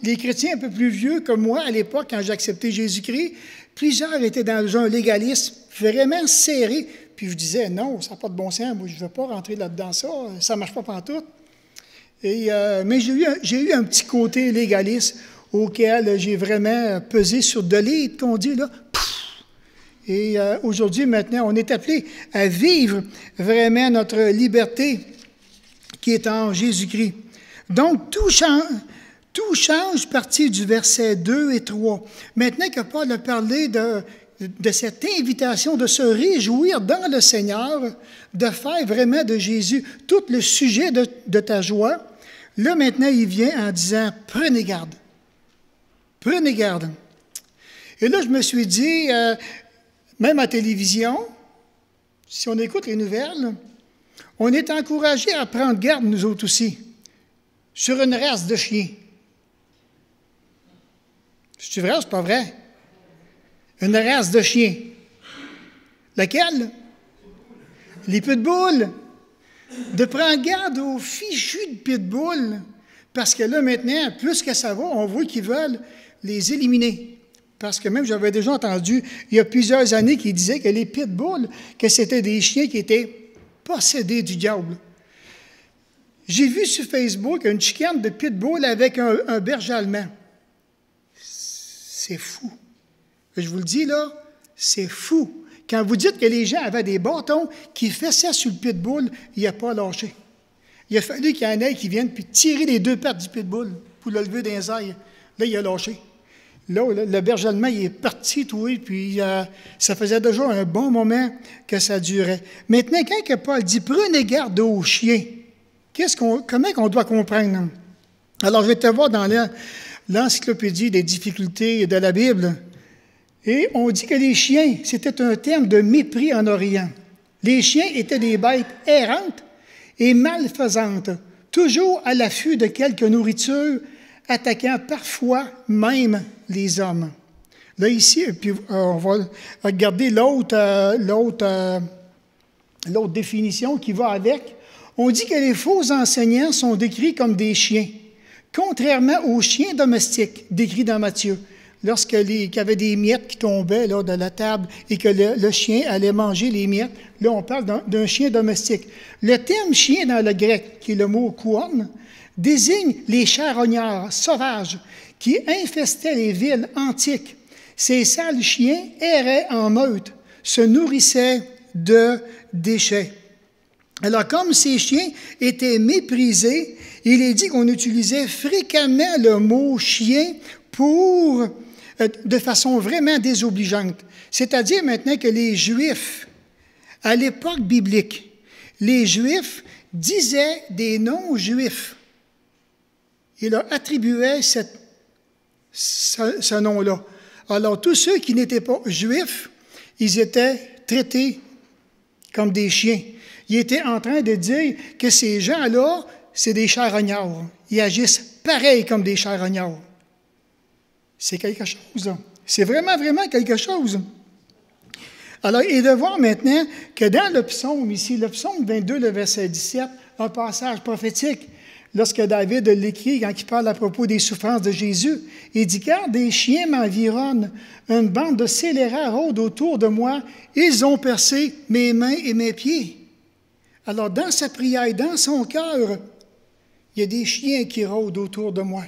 les chrétiens un peu plus vieux que moi, à l'époque, quand j'ai accepté Jésus-Christ, plusieurs étaient dans un légalisme vraiment serré. Puis je disais, non, ça n'a pas de bon sens, moi je ne veux pas rentrer là-dedans, ça ne marche pas pantoute. Mais j'ai eu un petit côté légaliste auquel j'ai vraiment pesé sur de l'île, qu'on dit là. Et aujourd'hui, maintenant, on est appelé à vivre vraiment notre liberté qui est en Jésus-Christ. Donc, tout change à partir du verset 2 et 3. Maintenant que Paul a parlé de cette invitation de se réjouir dans le Seigneur, de faire vraiment de Jésus tout le sujet de ta joie, là, maintenant, il vient en disant, prenez garde. Prenez garde. Et là, je me suis dit, même à la télévision, si on écoute les nouvelles, on est encouragé à prendre garde, nous autres aussi, sur une race de chiens. C'est vrai ou c'est pas vrai? Une race de chiens. Laquelle? Les pitbulls. De prendre garde aux fichus de pitbulls, parce que là, maintenant, plus que ça va, on voit qu'ils veulent les éliminer. Parce que même, j'avais déjà entendu, il y a plusieurs années, qu'ils disaient que les pitbulls, que c'était des chiens qui étaient possédés du diable. J'ai vu sur Facebook une chicane de pitbull avec un berger allemand. C'est fou. Je vous le dis, là, c'est fou. Quand vous dites que les gens avaient des bâtons qui fessaient sur le pitbull, il n'a pas lâché. Il a fallu qu'il y en ait qui viennent puis tirer les deux pattes du pitbull pour le lever dans les airs. Là, il a lâché. Là, le berger allemand, il est parti, tout, puis ça faisait déjà un bon moment que ça durait. Maintenant, quand Paul dit « Prenez garde aux chiens », comment on doit comprendre? Alors, je vais te voir dans l'encyclopédie des difficultés de la Bible. Et on dit que les chiens, c'était un terme de mépris en Orient. Les chiens étaient des bêtes errantes et malfaisantes, toujours à l'affût de quelque nourriture, attaquant parfois même les hommes. Là, ici, puis, on va regarder l'autre définition qui va avec. On dit que les faux enseignants sont décrits comme des chiens, contrairement aux chiens domestiques décrits dans Matthieu. qu'il y avait des miettes qui tombaient là, de la table et que le chien allait manger les miettes. Là, on parle d'un chien domestique. Le terme chien dans le grec, qui est le mot kouon, désigne les charognards sauvages qui infestaient les villes antiques. Ces sales chiens erraient en meute, se nourrissaient de déchets. Alors, comme ces chiens étaient méprisés, il est dit qu'on utilisait fréquemment le mot chien de façon vraiment désobligeante. C'est-à-dire maintenant que les Juifs, à l'époque biblique, les Juifs disaient des non-Juifs. Ils leur attribuaient ce nom-là. Alors, tous ceux qui n'étaient pas Juifs, ils étaient traités comme des chiens. Ils étaient en train de dire que ces gens-là, c'est des charognards. Ils agissent pareil comme des charognards. C'est quelque chose. C'est vraiment, vraiment quelque chose. Alors, et de voir maintenant que dans le psaume ici, le psaume 22, le verset 17, un passage prophétique, lorsque David l'écrit, quand il parle à propos des souffrances de Jésus, il dit « Car des chiens m'environnent, une bande de scélérats rôde autour de moi, ils ont percé mes mains et mes pieds. » Alors, dans sa prière, dans son cœur, il y a des chiens qui rôdent autour de moi.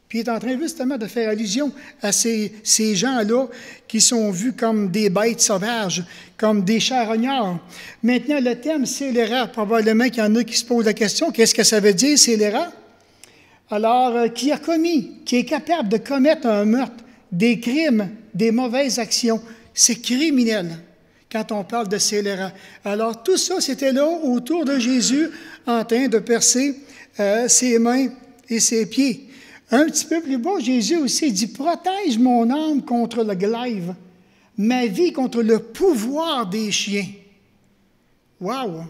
Puis il est en train justement de faire allusion à ces gens-là qui sont vus comme des bêtes sauvages, comme des charognards. Maintenant, le terme scélérat, probablement qu'il y en a qui se posent la question, qu'est-ce que ça veut dire, scélérat? Alors, qui a commis, qui est capable de commettre un meurtre, des crimes, des mauvaises actions, c'est criminel quand on parle de scélérat. Alors, tout ça, c'était là, autour de Jésus, en train de percer ses mains et ses pieds. Un petit peu plus bas, Jésus aussi dit « Protège mon âme contre le glaive, ma vie contre le pouvoir des chiens. » Wow!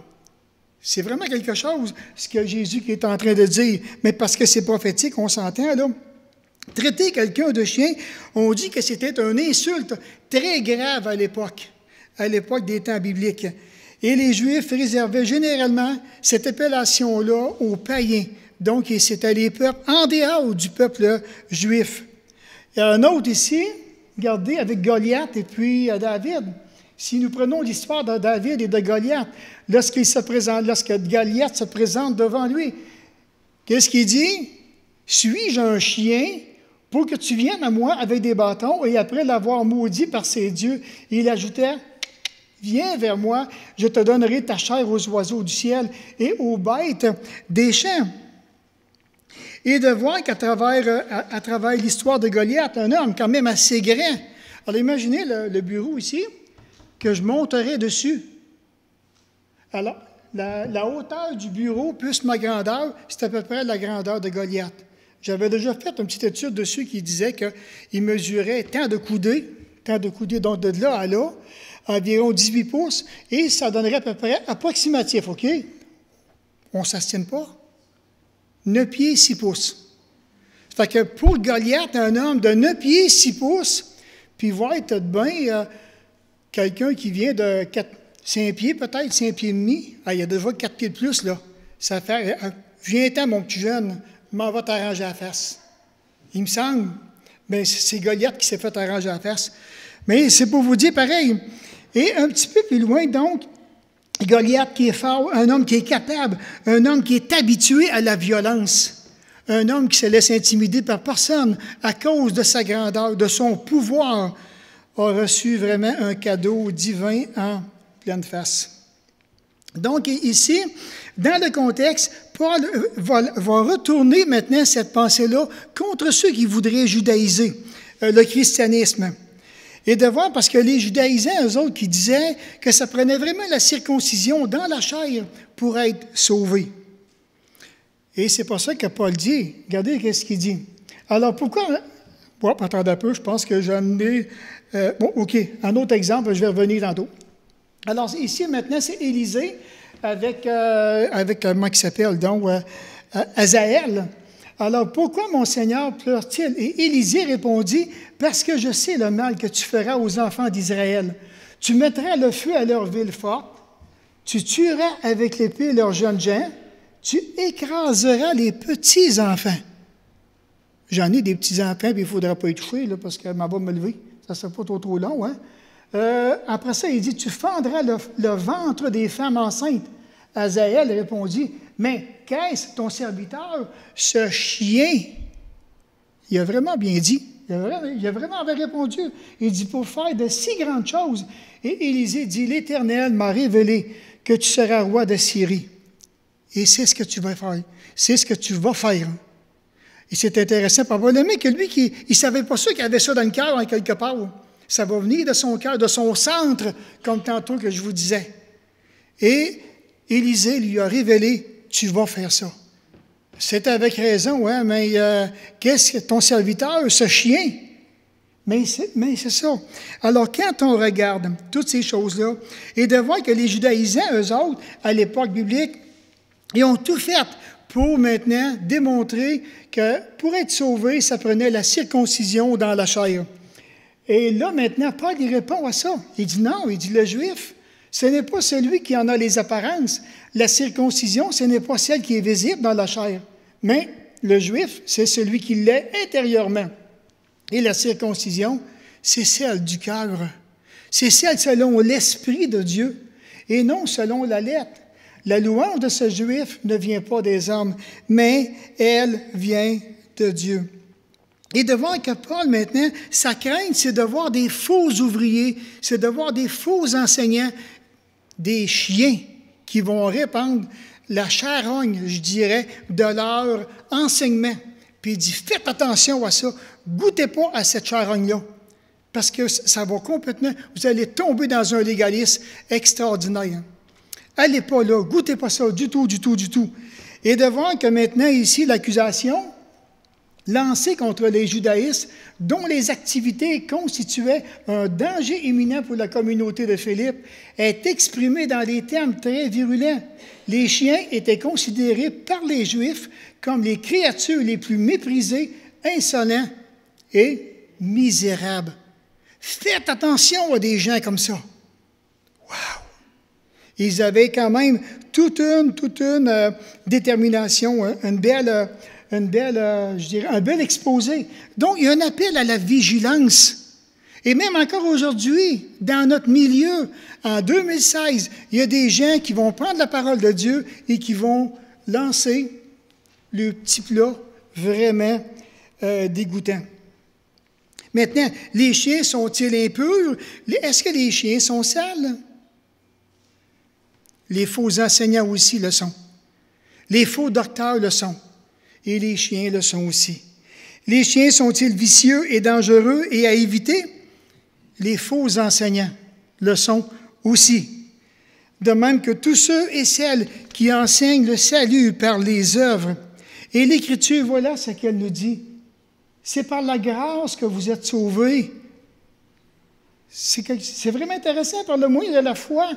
C'est vraiment quelque chose, ce que Jésus qui est en train de dire. Mais parce que c'est prophétique, on s'entend là. Traiter quelqu'un de chien, on dit que c'était une insulte très grave à l'époque des temps bibliques. Et les Juifs réservaient généralement cette appellation-là aux païens. Donc, c'était les peuples en dehors du peuple juif. Il y a un autre ici, regardez, avec Goliath et puis David. Si nous prenons l'histoire de David et de Goliath, lorsque Goliath se présente devant lui, qu'est-ce qu'il dit? « Suis-je un chien pour que tu viennes à moi avec des bâtons? » Et après l'avoir maudit par ses dieux, il ajoutait « Viens vers moi, je te donnerai ta chair aux oiseaux du ciel et aux bêtes des champs. » Et de voir qu'à travers l'histoire de Goliath, un homme quand même assez grand. Alors imaginez le bureau ici, que je monterai dessus. Alors, la hauteur du bureau plus ma grandeur, c'est à peu près la grandeur de Goliath. J'avais déjà fait une petite étude dessus qui disait qu'il mesurait tant de coudées, donc de là à là, environ 18 pouces, et ça donnerait à peu près approximatif, OK? On ne s'astine pas. 9 pieds, 6 pouces. Ça fait que pour Goliath, un homme de 9 pieds, 6 pouces, puis il va être bien quelqu'un qui vient de 5 pieds, peut-être 5 pieds et demi. Ah, il y a déjà 4 pieds de plus, là. Ça fait, viens-t'en, mon petit jeune, m'en va t'arranger la face. Il me semble, bien, c'est Goliath qui s'est fait arranger la face. Mais c'est pour vous dire pareil. Et un petit peu plus loin, donc, Goliath qui est fort, un homme qui est capable, un homme qui est habitué à la violence, un homme qui se laisse intimider par personne à cause de sa grandeur, de son pouvoir, a reçu vraiment un cadeau divin en pleine face. Donc ici, dans le contexte, Paul va retourner maintenant cette pensée-là contre ceux qui voudraient judaïser le christianisme. Et de voir, parce que les judaïsants, eux autres, qui disaient que ça prenait vraiment la circoncision dans la chair pour être sauvé. Et c'est pas ça que Paul dit. Regardez ce qu'il dit. Alors, pourquoi... Bon, attendez un peu, je pense que j'en ai... bon, OK, un autre exemple, je vais revenir tantôt. Alors, ici, maintenant, c'est Élisée avec comment il s'appelle, donc, Azaël. Alors, pourquoi mon Seigneur pleure-t-il? Et Élisée répondit, parce que je sais le mal que tu feras aux enfants d'Israël. Tu mettras le feu à leurs villes fortes, tu tueras avec l'épée leurs jeunes gens, tu écraseras les petits enfants. J'en ai des petits-enfants, puis il ne faudra pas y toucher, là, parce qu'elle m'en va me lever. Ça ne sera pas trop long, hein? Après ça, il dit, tu fendras le ventre des femmes enceintes. Azaël répondit, mais qu'est-ce ton serviteur, ce chien? Il a vraiment bien dit. Il a vraiment répondu. Il dit, pour faire de si grandes choses. Et Élisée dit, l'Éternel m'a révélé que tu seras roi de Syrie. Et c'est ce que tu vas faire. C'est ce que tu vas faire. Et c'est intéressant, probablement que lui, il ne savait pas ça qu'il avait ça dans le cœur, en quelque part. Ça va venir de son cœur, de son centre, comme tantôt que je vous disais. Et Élisée lui a révélé, tu vas faire ça. C'est avec raison, hein, mais qu'est-ce que ton serviteur, ce chien? Mais c'est ça. Alors, quand on regarde toutes ces choses-là, et de voir que les judaïsants, eux autres, à l'époque biblique, ils ont tout fait pour maintenant démontrer que pour être sauvé, ça prenait la circoncision dans la chair. Et là, maintenant, Paul, il répond à ça. Il dit non, il dit le juif, ce n'est pas celui qui en a les apparences. La circoncision, ce n'est pas celle qui est visible dans la chair. Mais le juif, c'est celui qui l'est intérieurement. Et la circoncision, c'est celle du cœur. C'est celle selon l'Esprit de Dieu et non selon la lettre. La louange de ce juif ne vient pas des hommes, mais elle vient de Dieu. Et de voir que Paul, maintenant, sa crainte, c'est de voir des faux ouvriers, c'est de voir des faux enseignants, des chiens qui vont répandre la charogne, je dirais, de leur enseignement. Puis il dit, faites attention à ça, goûtez pas à cette charogne-là, parce que ça va complètement, vous allez tomber dans un légalisme extraordinaire. Allez pas là, goûtez pas ça du tout, du tout, du tout. Et de voir que maintenant, ici, l'accusation lancée contre les judaïstes, dont les activités constituaient un danger imminent pour la communauté de Philippe, est exprimée dans des termes très virulents. Les chiens étaient considérés par les Juifs comme les créatures les plus méprisées, insolents et misérables. Faites attention à des gens comme ça. Wow! Ils avaient quand même toute une détermination, un bel exposé. Donc, il y a un appel à la vigilance. Et même encore aujourd'hui, dans notre milieu, en 2016, il y a des gens qui vont prendre la parole de Dieu et qui vont lancer le petit plat vraiment dégoûtant. Maintenant, les chiens sont-ils impurs? Est-ce que les chiens sont sales? Les faux enseignants aussi le sont. Les faux docteurs le sont. Et les chiens le sont aussi. Les chiens sont-ils vicieux et dangereux et à éviter? Les faux enseignants le sont aussi. De même que tous ceux et celles qui enseignent le salut par les œuvres. Et l'Écriture, voilà ce qu'elle nous dit. C'est par la grâce que vous êtes sauvés. C'est vraiment intéressant, par le moyen de la foi.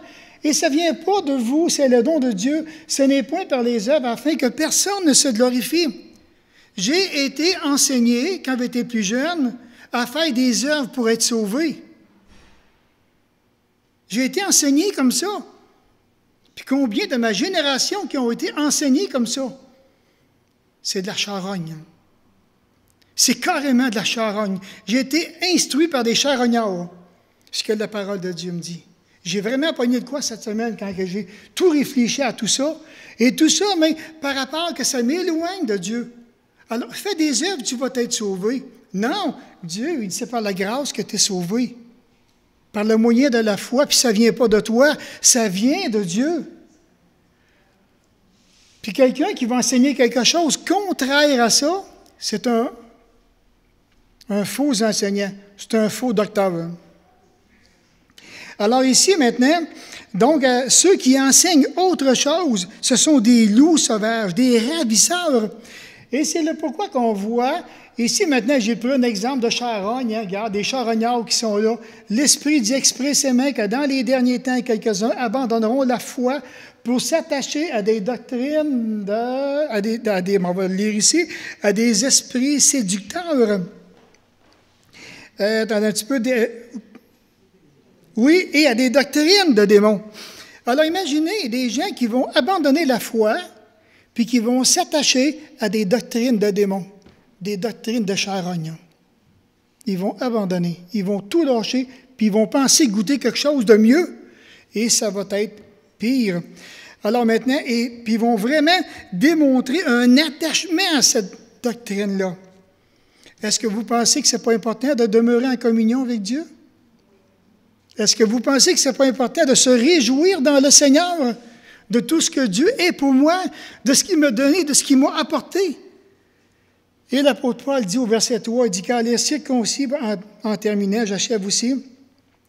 Et ça ne vient pas de vous, c'est le don de Dieu. Ce n'est point par les œuvres, afin que personne ne se glorifie. J'ai été enseigné, quand j'étais plus jeune, à faire des œuvres pour être sauvé. J'ai été enseigné comme ça. Puis combien de ma génération qui ont été enseignés comme ça? C'est de la charogne. C'est carrément de la charogne. J'ai été instruit par des charognards, ce que la parole de Dieu me dit. J'ai vraiment pogné de quoi cette semaine quand j'ai tout réfléchi à tout ça. Et tout ça, mais par rapport que ça m'éloigne de Dieu. Alors, fais des œuvres, tu vas être sauvé. Non, Dieu, il dit, c'est par la grâce que tu es sauvé. Par le moyen de la foi, puis ça ne vient pas de toi, ça vient de Dieu. Puis quelqu'un qui va enseigner quelque chose contraire à ça, c'est un faux enseignant, c'est un faux docteur. Alors ici, maintenant, donc, ceux qui enseignent autre chose, ce sont des loups sauvages, des ravisseurs. Et c'est le pourquoi qu'on voit, ici maintenant, j'ai pris un exemple de charogne, hein, regarde, des charognards qui sont là. L'Esprit dit expressément que dans les derniers temps, quelques-uns abandonneront la foi pour s'attacher à des doctrines, on va le lire ici, à des esprits séducteurs. Attendez un petit peu. Oui, et à des doctrines de démons. Alors imaginez des gens qui vont abandonner la foi, puis qui vont s'attacher à des doctrines de démons. des doctrines de charogne. Ils vont abandonner, ils vont tout lâcher, puis ils vont penser goûter quelque chose de mieux, et ça va être pire. Alors maintenant, puis ils vont vraiment démontrer un attachement à cette doctrine-là. Est-ce que vous pensez que ce n'est pas important de demeurer en communion avec Dieu? Est-ce que vous pensez que ce n'est pas important de se réjouir dans le Seigneur de tout ce que Dieu est pour moi, de ce qu'il m'a donné, de ce qu'il m'a apporté? Et l'apôtre Paul dit au verset 3, il dit « Car les circoncis », en terminant, j'achève aussi,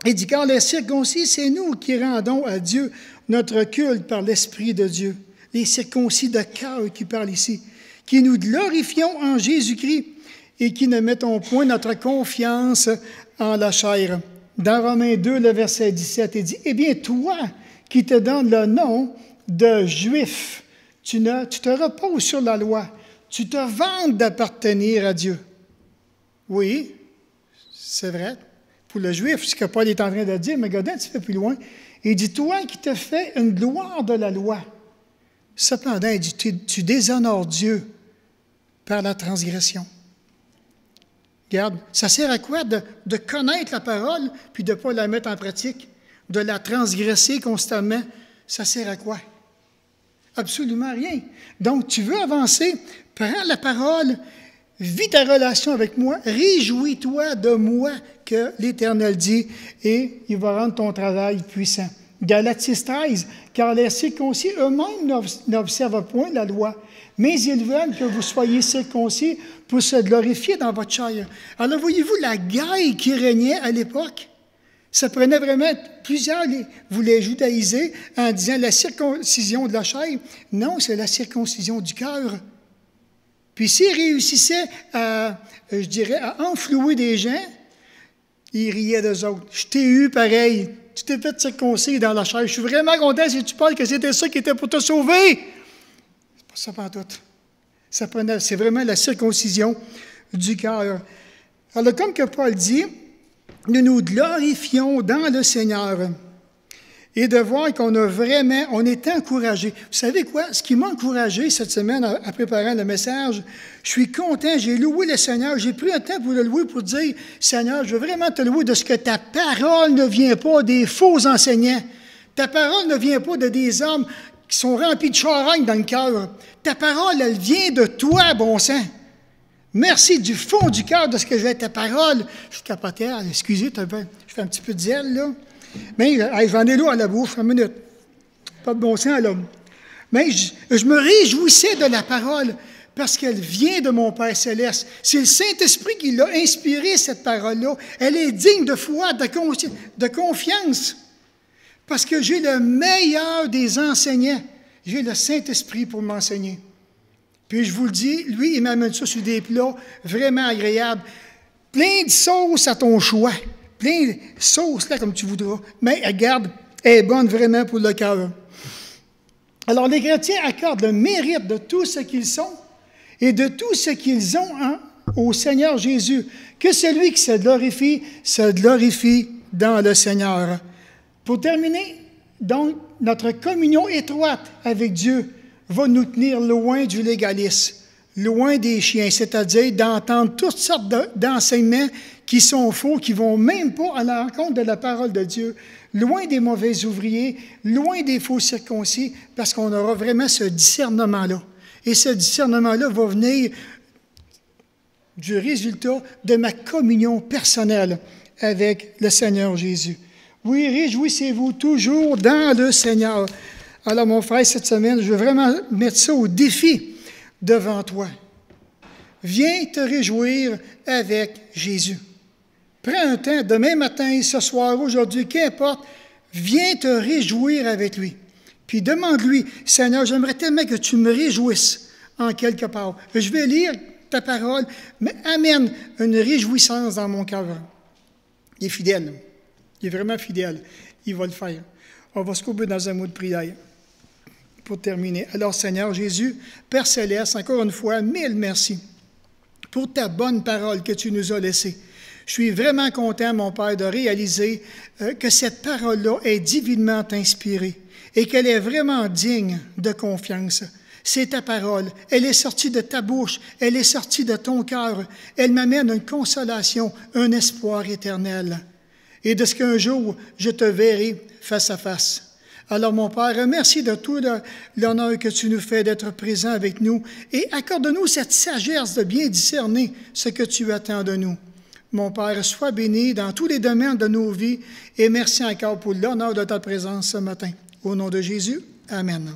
il dit « Car les circoncis, c'est nous qui rendons à Dieu notre culte par l'Esprit de Dieu. » Les circoncis de cœur qui parlent ici, qui nous glorifions en Jésus-Christ et qui ne mettons point notre confiance en la chair. Dans Romains 2, le verset 17, il dit « Eh bien, toi qui te donnes le nom de Juif, tu te reposes sur la loi, tu te vantes d'appartenir à Dieu. » Oui, c'est vrai. Pour le Juif, ce que Paul est en train de dire, mais regardez un petit peu plus loin, il dit « Toi qui te fais une gloire de la loi, cependant, il dit, tu déshonores Dieu par la transgression. » Regarde, ça sert à quoi de connaître la parole puis de ne pas la mettre en pratique, de la transgresser constamment? Ça sert à quoi? Absolument rien. Donc, tu veux avancer, prends la parole, vis ta relation avec moi, réjouis-toi de moi, que l'Éternel dit, et il va rendre ton travail puissant. Galates 6:13, car les circoncis eux-mêmes n'observent point la loi, mais ils veulent que vous soyez circoncis pour se glorifier dans votre chair. Alors, voyez-vous la guerre qui régnait à l'époque? Ça prenait vraiment plusieurs, voulaient judaïser en disant la circoncision de la chair. Non, c'est la circoncision du cœur. Puis s'ils réussissaient à enflouer des gens, ils riaient d'eux autres. Je t'ai eu pareil. Tu t'es fait circoncire dans la chair. Je suis vraiment content si tu parles que c'était ça qui était pour te sauver. C'est pas ça pantoute. C'est vraiment la circoncision du cœur. Alors, comme que Paul dit, nous nous glorifions dans le Seigneur et de voir qu'on on est encouragé. Vous savez quoi? Ce qui m'a encouragé cette semaine en préparant le message, je suis content, j'ai loué le Seigneur, j'ai pris un temps pour le louer pour dire, Seigneur, je veux vraiment te louer de ce que ta parole ne vient pas des faux enseignants. Ta parole ne vient pas de des hommes qui sont remplis de charogne dans le cœur. Ta parole, elle vient de toi, bon sang. Merci du fond du cœur de ce que j'ai ta parole. Je suis capoté, excusez, je fais un petit peu de zèle, là. Mais j'en ai l'eau à la bouche, une minute. Pas de bon sens, là. Mais je me réjouissais de la parole parce qu'elle vient de mon Père céleste. C'est le Saint-Esprit qui l'a inspiré, cette parole-là. Elle est digne de foi, de confiance. Parce que j'ai le meilleur des enseignants. J'ai le Saint-Esprit pour m'enseigner. Puis je vous le dis, lui, il m'amène ça sur des plats vraiment agréables. Plein de sauce à ton choix. Plein de sauce, là, comme tu voudras. Mais regarde, elle est bonne vraiment pour le cœur. Alors, les chrétiens accordent le mérite de tout ce qu'ils sont et de tout ce qu'ils ont au Seigneur Jésus. Que celui qui se glorifie dans le Seigneur. Pour terminer, donc, notre communion étroite avec Dieu va nous tenir loin du légalisme, loin des chiens, c'est-à-dire d'entendre toutes sortes d'enseignements qui sont faux, qui ne vont même pas à la rencontre de la parole de Dieu, loin des mauvais ouvriers, loin des faux circoncis, parce qu'on aura vraiment ce discernement-là. Et ce discernement-là va venir du résultat de ma communion personnelle avec le Seigneur Jésus. Oui, réjouissez-vous toujours dans le Seigneur. Alors, mon frère, cette semaine, je veux vraiment mettre ça au défi devant toi. Viens te réjouir avec Jésus. Prends un temps, demain matin, ce soir, aujourd'hui, qu'importe, viens te réjouir avec lui. Puis demande-lui, Seigneur, j'aimerais tellement que tu me réjouisses en quelque part. Je vais lire ta parole, mais amène une réjouissance dans mon cœur. Il est fidèle. Il est vraiment fidèle. Il va le faire. On va se couper dans un mot de prière pour terminer. Alors, Seigneur Jésus, Père Céleste, encore une fois, mille merci pour ta bonne parole que tu nous as laissée. Je suis vraiment content, mon Père, de réaliser que cette parole-là est divinement inspirée et qu'elle est vraiment digne de confiance. C'est ta parole. Elle est sortie de ta bouche. Elle est sortie de ton cœur. Elle m'amène une consolation, un espoir éternel. Et de ce qu'un jour, je te verrai face à face. Alors, mon Père, merci de tout l'honneur que tu nous fais d'être présent avec nous et accorde-nous cette sagesse de bien discerner ce que tu attends de nous. Mon Père, sois béni dans tous les domaines de nos vies et merci encore pour l'honneur de ta présence ce matin. Au nom de Jésus, Amen.